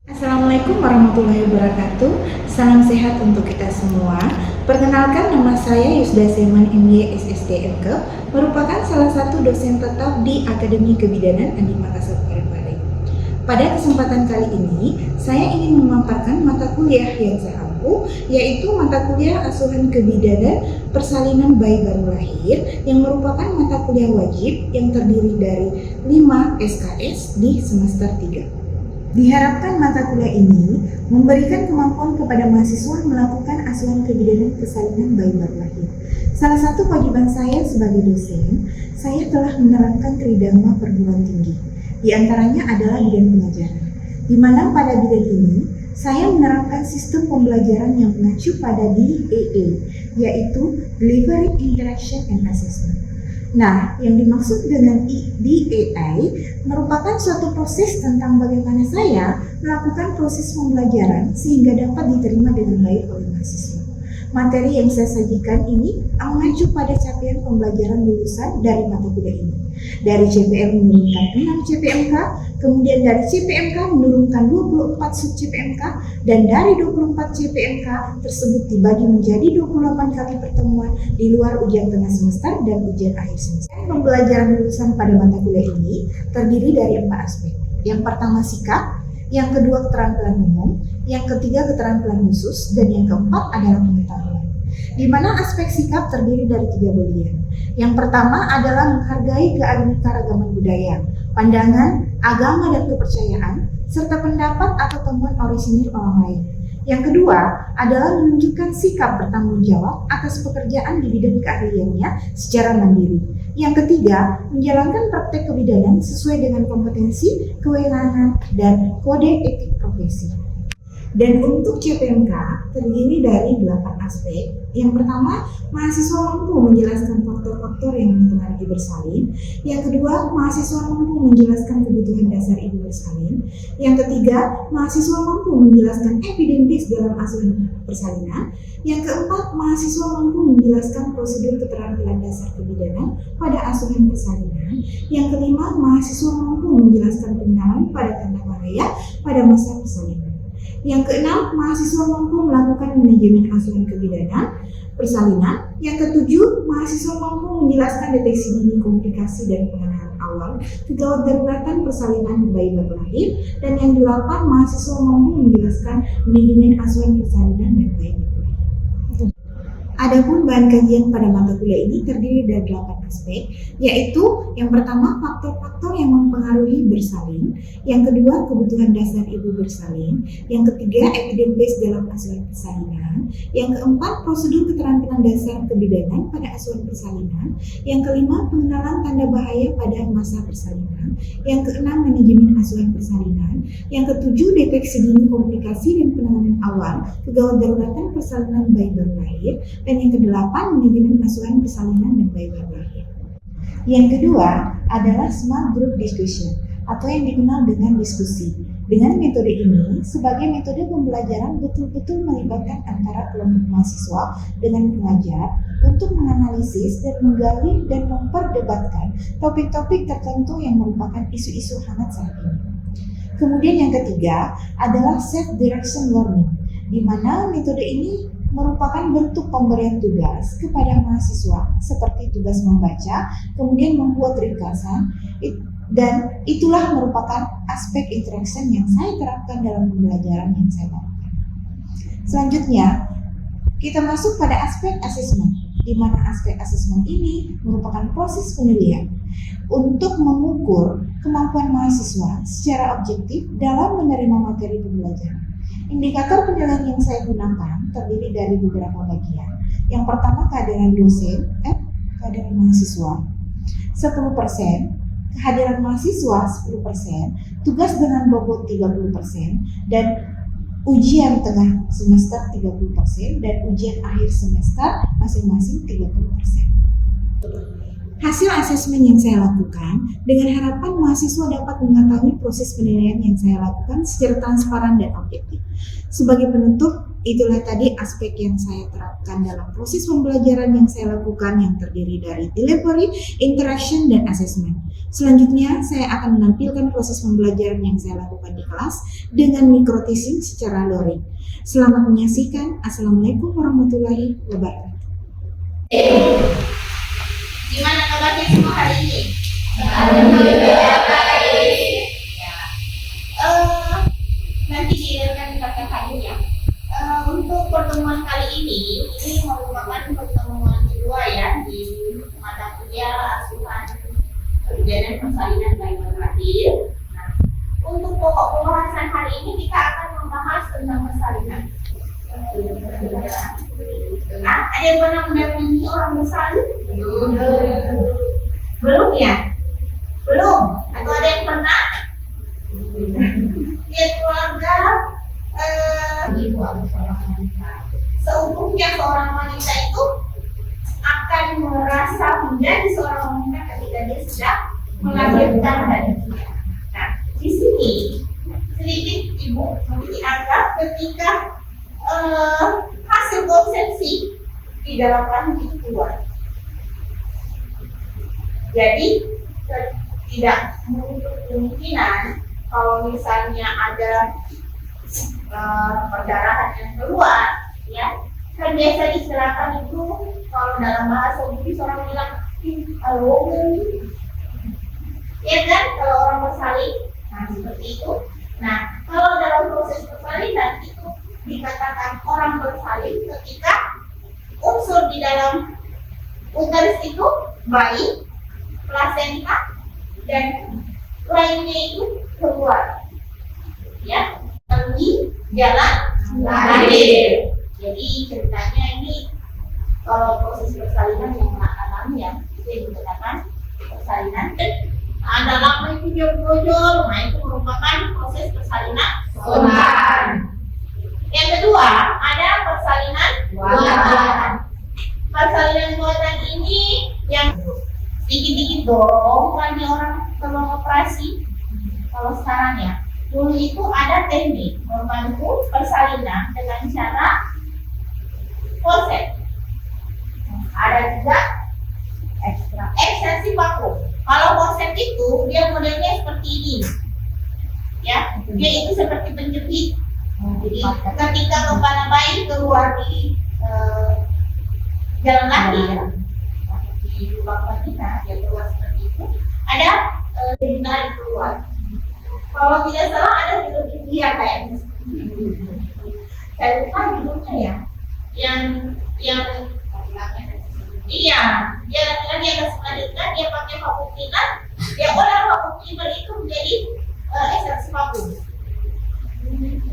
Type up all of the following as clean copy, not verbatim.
Assalamualaikum warahmatullahi wabarakatuh. Salam sehat untuk kita semua. Perkenalkan, nama saya Yusda Seman MY SSD MK, merupakan salah satu dosen tetap di Akademi Kebidanan Andi Makassar Parepare. Pada kesempatan kali ini, saya ingin memaparkan mata kuliah yang saya ampu, yaitu mata kuliah Asuhan Kebidanan Persalinan Bayi Baru Lahir, yang merupakan mata kuliah wajib yang terdiri dari 5 SKS di semester 3. Diharapkan mata kuliah ini memberikan kemampuan kepada mahasiswa melakukan asuhan kebidanan persalinan bayi baru lahir. Salah satu kewajiban saya sebagai dosen, saya telah menerapkan tridharma perguruan tinggi. Di antaranya adalah bidang pengajaran, di mana pada bidang ini saya menerapkan sistem pembelajaran yang mengacu pada DAA, yaitu Delivery, Interaction, and Assessment. Nah, yang dimaksud dengan DAA merupakan suatu proses tentang bagaimana saya melakukan proses pembelajaran sehingga dapat diterima dengan baik oleh mahasiswa. Materi yang saya sajikan ini mengacu pada capaian pembelajaran lulusan dari mata kuliah ini. Dari CPM menurunkan 6 CPMK, kemudian dari CPMK menurunkan 24 sub CPMK, dan dari 24 CPMK tersebut dibagi menjadi 28 kali pertemuan di luar ujian tengah semester dan ujian akhir semester. Pembelajaran lulusan pada mata kuliah ini terdiri dari 4 aspek. Yang pertama sikap, yang kedua keterampilan umum, yang ketiga keterampilan khusus, dan yang keempat adalah pengetahuan. Di mana aspek sikap terdiri dari 3 bagian. Yang pertama adalah menghargai keanekaragaman budaya, pandangan, agama dan kepercayaan, serta pendapat atau temuan orisinil orang lain. Yang kedua adalah menunjukkan sikap bertanggung jawab atas pekerjaan di bidang keahliannya secara mandiri. Yang ketiga, menjalankan praktek kebidanan sesuai dengan kompetensi, kewenangan, dan kode etik profesi. Dan untuk CPMK terdiri dari 8 aspek. Yang pertama, mahasiswa mampu menjelaskan faktor-faktor yang mempengaruhi bersalin. Yang kedua, mahasiswa mampu menjelaskan kebutuhan dasar ibu bersalin. Yang ketiga, mahasiswa mampu menjelaskan evidence dalam asuhan persalinan. Yang keempat, mahasiswa mampu menjelaskan prosedur keterampilan dasar kebidanan pada asuhan persalinan. Yang kelima, mahasiswa mampu menjelaskan pengenalan pada tanda bahaya pada masa persalinan. Yang keenam, mahasiswa mampu melakukan manajemen asuhan kebidanan persalinan. Yang ketujuh, mahasiswa mampu menjelaskan deteksi dini komplikasi dan penanganan awal kegawat daruratan persalinan bayi baru lahir. Dan yang delapan, mahasiswa mampu menjelaskan manajemen asuhan persalinan dan bayi baru lahir. Adapun bahan kajian pada mata kuliah ini terdiri dari 8 aspek, yaitu yang pertama faktor-faktor yang mempengaruhi bersalin, yang kedua kebutuhan dasar ibu bersalin, yang ketiga evidence base dalam asuhan persalinan, yang keempat prosedur keterampilan dasar kebidanan pada asuhan persalinan, yang kelima pengenalan tanda bahaya pada masa persalinan, yang keenam manajemen asuhan persalinan, yang ketujuh deteksi dini komplikasi dan penanganan awal kegawat daruratan persalinan bayi baru lahir, dan yang kedelapan manajemen asuhan persalinan dan bayi baru lahir. Yang kedua adalah small group discussion atau yang dikenal dengan diskusi. Dengan metode ini sebagai metode pembelajaran betul-betul melibatkan antara kelompok mahasiswa dengan pengajar untuk menganalisis dan menggali dan memperdebatkan topik-topik tertentu yang merupakan isu-isu hangat saat ini. Kemudian yang ketiga adalah self-direction learning, di mana metode ini merupakan bentuk pemberian tugas kepada mahasiswa seperti tugas membaca, kemudian membuat ringkasan, dan itulah merupakan aspek interaction yang saya terapkan dalam pembelajaran yang saya lakukan. Selanjutnya, kita masuk pada aspek assessment, di mana aspek assessment ini merupakan proses penilaian untuk mengukur kemampuan mahasiswa secara objektif dalam menerima materi pembelajaran. Indikator penilaian yang saya gunakan terdiri dari beberapa bagian. Yang pertama kehadiran dosen, kehadiran mahasiswa 10%, kehadiran mahasiswa 10%, tugas dengan bobot 30%, dan ujian tengah semester 30%, dan ujian akhir semester masing-masing 30%. Hasil asesmen yang saya lakukan dengan harapan mahasiswa dapat mengetahui proses penilaian yang saya lakukan secara transparan dan objektif. Sebagai penutup, itulah tadi aspek yang saya terapkan dalam proses pembelajaran yang saya lakukan yang terdiri dari delivery, interaction, dan assessment. Selanjutnya, saya akan menampilkan proses pembelajaran yang saya lakukan di kelas dengan micro teaching secara luring. Selamat menyaksikan. Assalamualaikum warahmatullahi wabarakatuh. Gimana kabarnya semua hari ini? Alhamdulillah baik. Ya. Nanti dilihatkan kata hari ya. Untuk pertemuan kali ini merupakan pertemuan kedua ya di mata kuliah asuhan kebijakan persalinan baik terakhir. Nah, untuk pokok pembahasan hari ini kita akan membahas tentang persalinan. Nah, ada yang pernah mendampingi orang bersalin? Belum ya? Belum? Atau ada yang pernah? Ya keluarga ibu atau seorang wanita. Seutuhnya seorang wanita itu akan merasa menjadi seorang wanita ketika dia sudah melahirkan dari dia. Nah, di sini sedikit ibu dianggap ketika hasil konsepsi di dalam rahim itu keluar. Jadi tidak menutup kemungkinan kalau misalnya ada perdarahan yang keluar, ya kan biasa istilahkan itu kalau dalam bahasa Inggris orang bilang ya kan kalau orang bersalin, nah seperti itu. Nah kalau dalam proses persalinan itu dikatakan orang bersalin ketika unsur di dalam uterus itu bayi, plasenta, dan lainnya itu keluar, ya melalui jalan lahir. Jadi ceritanya ini kalau proses persalinan yang alami ya itu yang dikatakan persalinan. Ada lama itu jol-jol, nah itu merupakan proses persalinan spontan. Yang kedua ada persalinan buatan. Persalinan buatan ini yang dikit-dikit dorong lagi orang sebelum operasi. Kalau sekarang ya, dulu itu ada teknik membantu persalinan dengan cara konsep. Ada juga ekstensi vakum. Kalau konsep itu dia modelnya seperti ini, ya, dia itu seperti penjepit. Jadi ketika kepala bayi keluar di jalan lahir di lubang vagina, dia keluar seperti itu. Ada ditarik keluar. Kalau tidak salah ada film India kayaknya. Saya lupa judulnya ya. Yang iya, dia laki-laki yang melahirkan, dia pakai vakum cleaner, dia olah vakum cleaner itu menjadi ekstraksi vakum.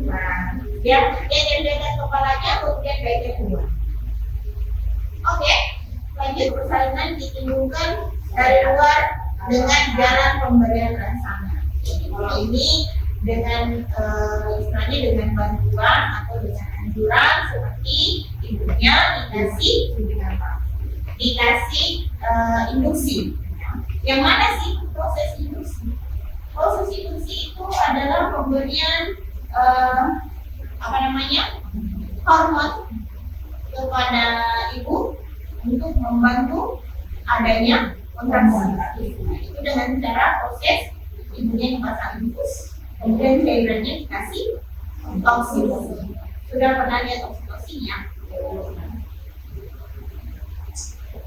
Nah, dia jadikan kepalanya, kemudian bayinya keluar. Oke, lanjut persalinan ditimbulkan dari luar dengan jalan pemberian rangsangan. Jadi kalau ini dengan istilahnya dengan bantuan atau dengan anjuran seperti ibunya dikasih induksi. Yang mana sih proses induksi? Proses induksi itu adalah pemberian hormon kepada ibu untuk membantu adanya kontraksi. Itu dengan cara proses ibunya dipasang infus, kemudian cairannya dikasih oksitosin. Sudah pernah lihat oksitosinnya?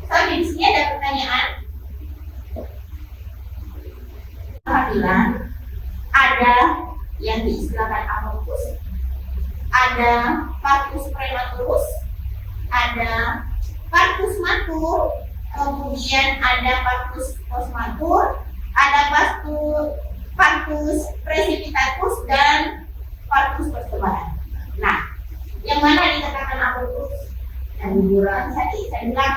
Di sini ada pertanyaan. Kehamilan ada yang diistilahkan amorfus, ada partus prematurus, ada partus matur, kemudian ada partus postmatur, ada partus precipitatus, dan partus percobaan. Nah, yang mana dikatakan amorfus? Yang guguran tadi saya bilang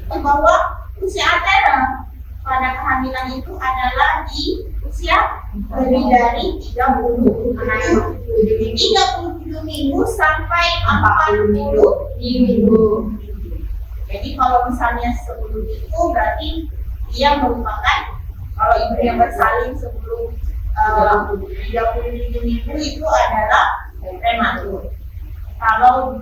bahwa usia antara pada kehamilan itu adalah di usia lebih dari 37 minggu sampai 40 minggu. Jadi kalau misalnya sebelum itu berarti dia merupakan, kalau ibu yang bersalin sebelum 37 minggu itu adalah prematur. Kalau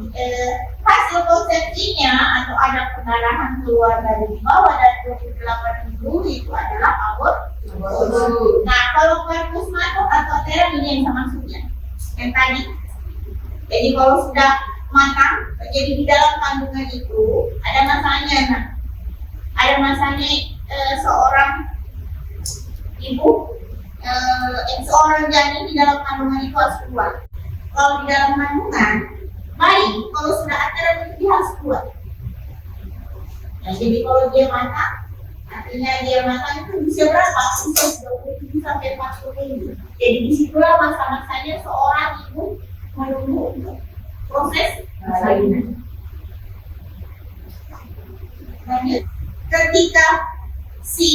hasil konsepsinya atau ada pendarahan keluar dari bawah dari 28 minggu itu adalah abortus. Nah, kalau corpus matur atau terang ini yang maksudnya yang tadi. Jadi kalau sudah matang, jadi di dalam kandungan itu ada masanya. Nah, ada masanya seorang ibu, seorang janin di dalam kandungan itu harus keluar. Kalau di dalam kandungan bayi, kalau sudah acara itu dia harus keluar. Nah, jadi kalau dia matang, artinya dia matang itu bisa berapa? Bisa 27 sampai 40 minggu. Jadi disitulah masa-masanya seorang ibu menunggu untuk proses persalinan. Lanjut, ketika si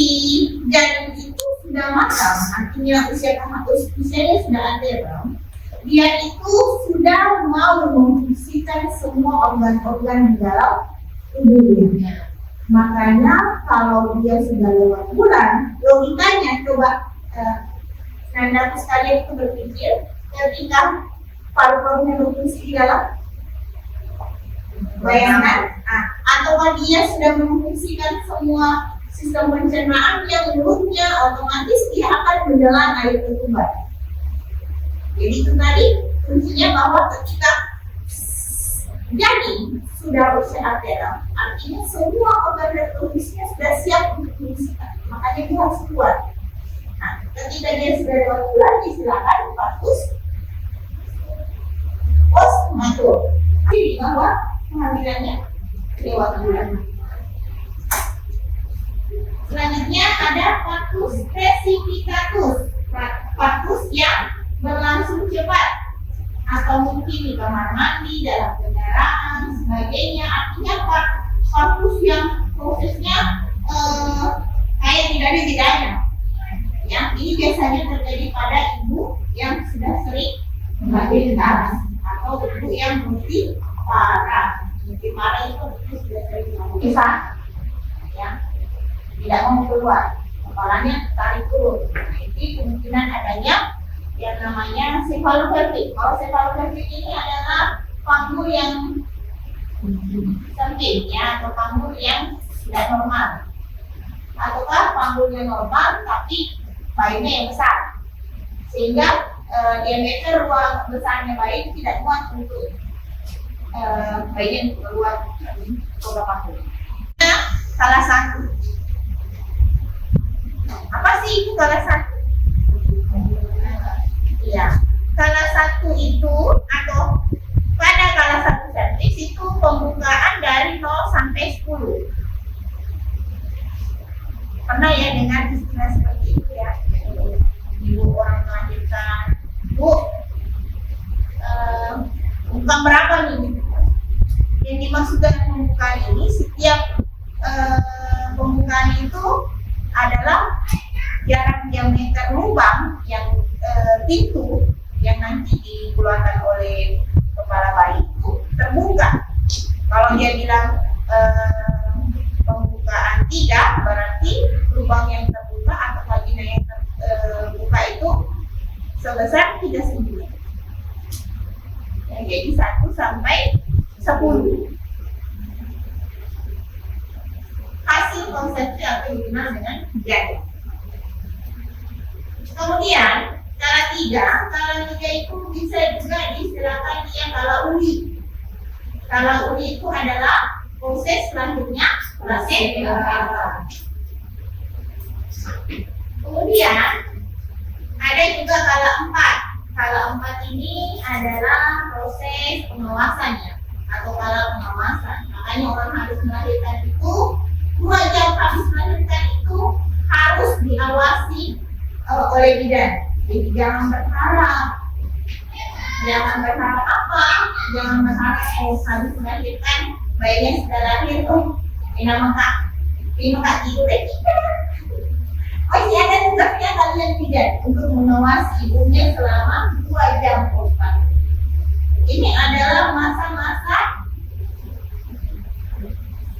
janin itu sudah matang, artinya usianya sudah antero, dia itu sudah mau memfungsikan semua organ-organ di dalam tubuhnya. Makanya kalau dia sudah lewat bulan, logikanya coba Nanda sekalian itu berpikir, ketika paru-parunya berfungsi di dalam, bayangkan, atau dia sudah memfungsikan semua sistem pencernaannya, mulutnya, otomatis dia akan menjelang air ketuban. Jadi itu tadi kuncinya bahwa ketika janin sudah usia antero, artinya semua organ reproduksinya sudah siap untuk difungsikan. Makanya dia harus keluar. Nah, ketika dia sudah lewat bulan, disilakan partus postmatur. Jadi bahwa kehamilannya lewat bulan. Selanjutnya ada partus precipitatus, partus yang berlangsung cepat atau mungkin di kamar mandi, dalam kendaraan, sebagainya. Artinya partus yang prosesnya kayak tidak ada bedanya. Ya, ini biasanya terjadi pada ibu yang sudah sering melahirkan atau ibu yang multipara. Multipara itu sudah sering melahirkan, ya, tidak mau keluar, kepalanya tarik turun. Nah, ini kemungkinan adanya yang namanya cephalopelvic. Kalau cephalopelvic ini adalah panggul yang sempit, ya, atau panggul yang tidak normal, ataukah panggulnya normal tapi bayinya yang besar, sehingga diameter ruang besarnya bayi tidak muat untuk bayi yang keluar beberapa kali. Nah, salah satu, apa sih itu salah satu? Ya, salah satu itu atau pada salah satu serviks itu pembukaan dari 0 sampai 10. Pernah ya dengar istilah seperti itu ya? Ibu orang melahirkan, Bu, bukan berapa nih? Yang dimaksudkan pembukaan ini, setiap pembukaan itu adalah jarak diameter lubang yang pintu yang nanti dikeluarkan oleh kepala bayi itu terbuka. Kalau dia bilang pembukaan 3, berarti lubang yang terbuka atau vagina yang terbuka itu sebesar 3 cm. Ya, jadi 1 sampai 10. Hasil konsepsi atau dikenal dengan janin. Kemudian kala 3 itu bisa juga diistilahkan dia kala uli. Kala uli itu adalah proses selanjutnya plasenta. Kemudian ada juga kala 4. Kala 4 ini adalah proses pengawasannya atau kala pengawasan. Makanya orang harus melahirkan itu 2 jam habis melahirkan itu harus diawasi oleh bidan. Jadi jangan berharap apa? Jangan berharap habis melahirkan bayinya sudah lahir, ini maka tidur tidak. Ada tugasnya kalian bidan untuk mengawasi ibunya selama 2 jam postpartum. Ini adalah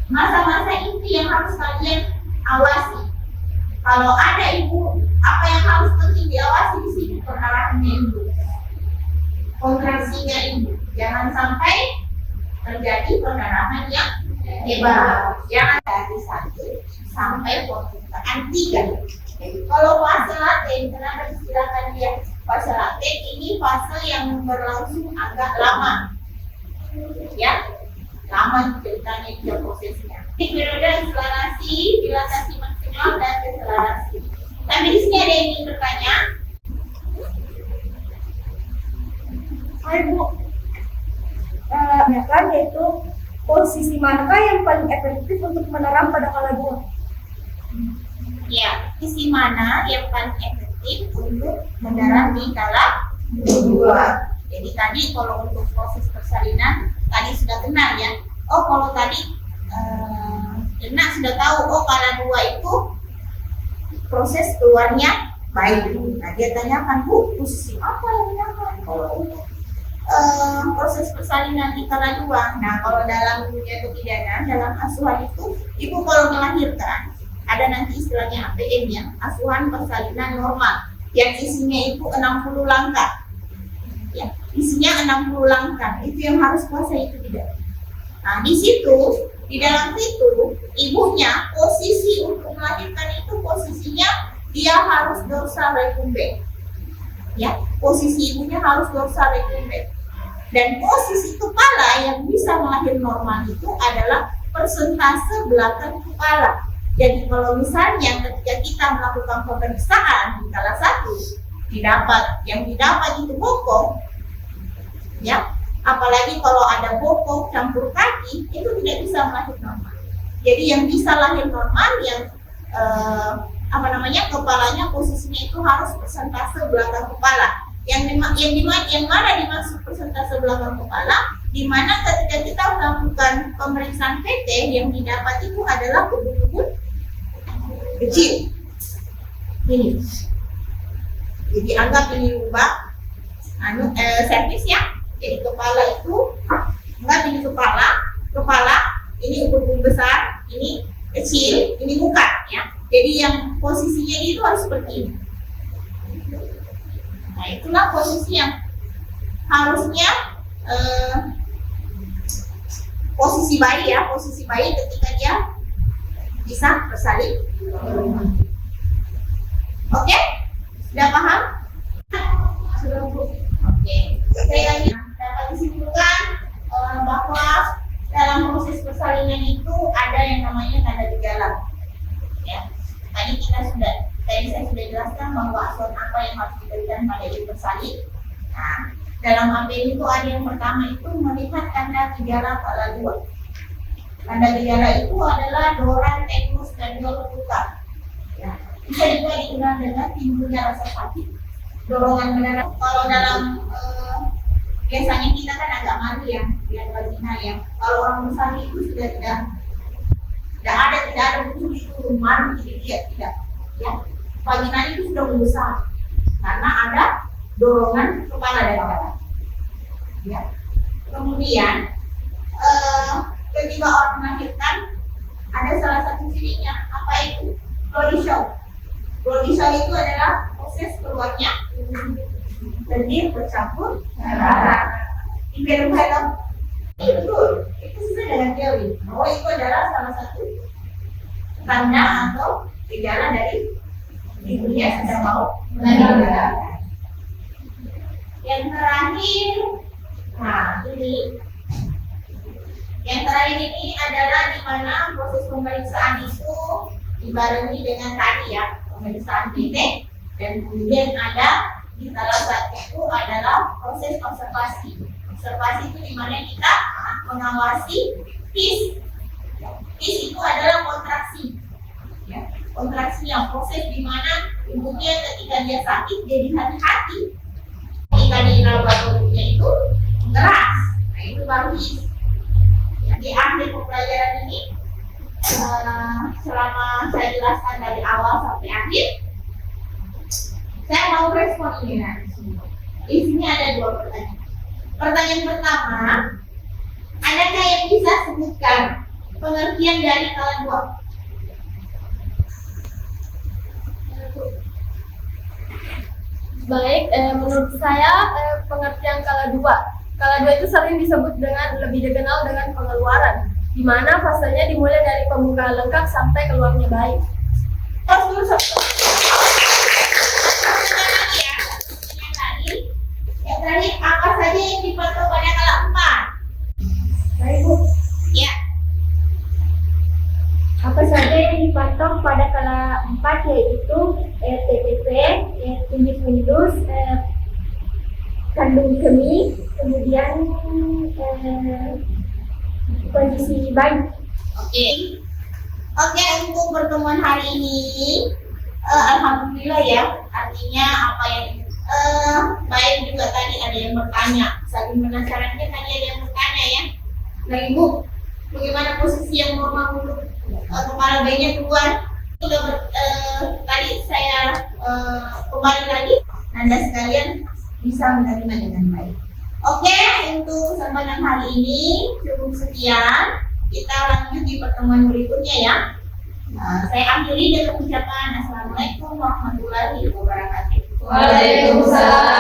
masa-masa inti yang harus kalian awasi. Kalau ada ibu, apa yang harus penting diawasi di sini? Perkaraannya ibu, kontraksinya ibu. Jangan sampai terjadi pendarahan yang hebat. Jangan dari 1 sampai permukaan 3. Jadi kalau fase laten, kenapa istilahkan dia fase laten? Ini fase yang berlangsung agak lama, ya, lama ceritanya dia prosesnya. Ini periode akselerasi, dilatasi maksimal dan deselerasi. Tapi di sini ada yang ingin bertanya. Hai Bu, kan yaitu posisi manakah yang paling efektif untuk menerang pada kala 2? Ya, posisi mana yang paling efektif untuk menerang di kala 2? Jadi tadi kalau untuk proses persalinan tadi sudah kenal ya. Oh kalau tadi kena sudah tahu. Oh kala 2 itu proses keluarnya baik. Nah dia tanyakan, Bu, posisi apa yang nyaman kalau untuk proses persalinan di kala 2? Nah kalau dalam dunia kebidanan, dalam asuhan itu, ibu kalau melahirkan ada nanti istilahnya APN ya, asuhan persalinan normal yang isinya itu 60 langkah ya, isinya 60 langkah, itu yang harus puasa itu tidak. Nah di situ, di dalam situ ibunya posisi untuk melahirkan itu posisinya dia harus dorsal recumbens ya, posisi ibunya harus dorsal recumbens. Dan posisi kepala yang bisa melahir normal itu adalah persentase belakang kepala. Jadi kalau misalnya ketika kita melakukan pemeriksaan di kala 1 yang didapat itu bokong, ya, apalagi kalau ada bokong campur kaki itu tidak bisa melahir normal. Jadi yang bisa lahir normal yang kepalanya posisinya itu harus persentase belakang kepala. Yang mana dimaksud persentase belakang kepala, di mana ketika kita melakukan pemeriksaan PT yang didapat itu adalah ubun-ubun kecil. Ini. Jadi anggap ini lubang servis ya. Jadi kepala itu anggap ini kepala ini ubun besar, ini kecil, ini bukan ya. Jadi yang posisinya itu harus seperti ini. Nah itulah posisi yang harusnya posisi bayi ya, posisi bayi ketika dia bisa bersalin. Oke? Sudah paham? Sudah. Oke. Saya lagi dapat disimpulkan bahwa dalam proses persalinan itu ada yang namanya tanda gejala. Ya. Tadi saya sudah jelaskan bahwa asuhan apa yang harus diberikan pada ibu bersalin. Nah, dalam APN itu ada yang pertama itu melihat tanda gejala kala 2. Tanda gejala itu adalah doran, teknus, dan luka. Ya. Bisa juga dikenal dengan timbulnya rasa sakit, dorongan mendadak. Kalau dalam biasanya kita kan agak malu ya, lihat vagina ya. Kalau orang bersalin itu sudah tidak ada muncul itu malu tidak. Ya. Vagina itu sudah membesar karena ada dorongan kepala dari bawah. Ya. Kemudian ketika orang melahirkan ada salah satu cirinya, apa itu? Bloody show. Bloody show itu adalah proses keluarnya lendir bercampur darah. Ini betul. Itu sesuai dengan teori bahwa itu adalah salah satu tanda atau gejala dari ibunya sedang mau melahirkan. Yang terakhir, nah ini yang terakhir ini adalah di mana proses pemeriksaan itu dibarengi dengan tadi ya, pemeriksaan PT, dan kemudian ada di salah satu itu adalah proses observasi. Observasi itu di mana kita mengawasi PIS. PIS itu adalah kontraksi. Ya, kontraksi yang proses di mana ibunya ketika dia sakit jadi hati-hati. Ketika di laboratoriumnya itu keras. Nah itu baru PIS. Di akhir pembelajaran ini selama saya jelaskan dari awal sampai akhir, saya mau respon ini nanti semua. Di sini ada 2 pertanyaan. Pertanyaan pertama, adakah yang bisa sebutkan pengertian dari kala 2? Baik, menurut saya pengertian kala 2 Skala 2 itu sering disebut dengan lebih dikenal dengan pengeluaran, di mana fasenya dimulai dari pembukaan lengkap sampai keluarnya baik. Terus dulu yang tadi apa saja yang dipatok pada skala 4? Baik, Bu. Ya. Apa saja yang dipatok pada skala 4 yaitu TPP, tinggi penduduk, kandung kemih, kemudian kondisi bayi. Oke, untuk pertemuan hari ini, alhamdulillah ya. Artinya apa yang baik juga tadi ada yang bertanya. Saking penasarannya tadi ada yang bertanya ya. Nah Ibu, bagaimana posisi yang normal untuk kepala bayinya keluar? Sudah tadi saya kembali lagi, Anda sekalian bisa menerima dengan baik. Oke, untuk kesempatan hari ini cukup sekian. Kita lanjut di pertemuan berikutnya ya. Saya akhiri dengan ucapan Assalamualaikum warahmatullahi wabarakatuh. Waalaikumsalam.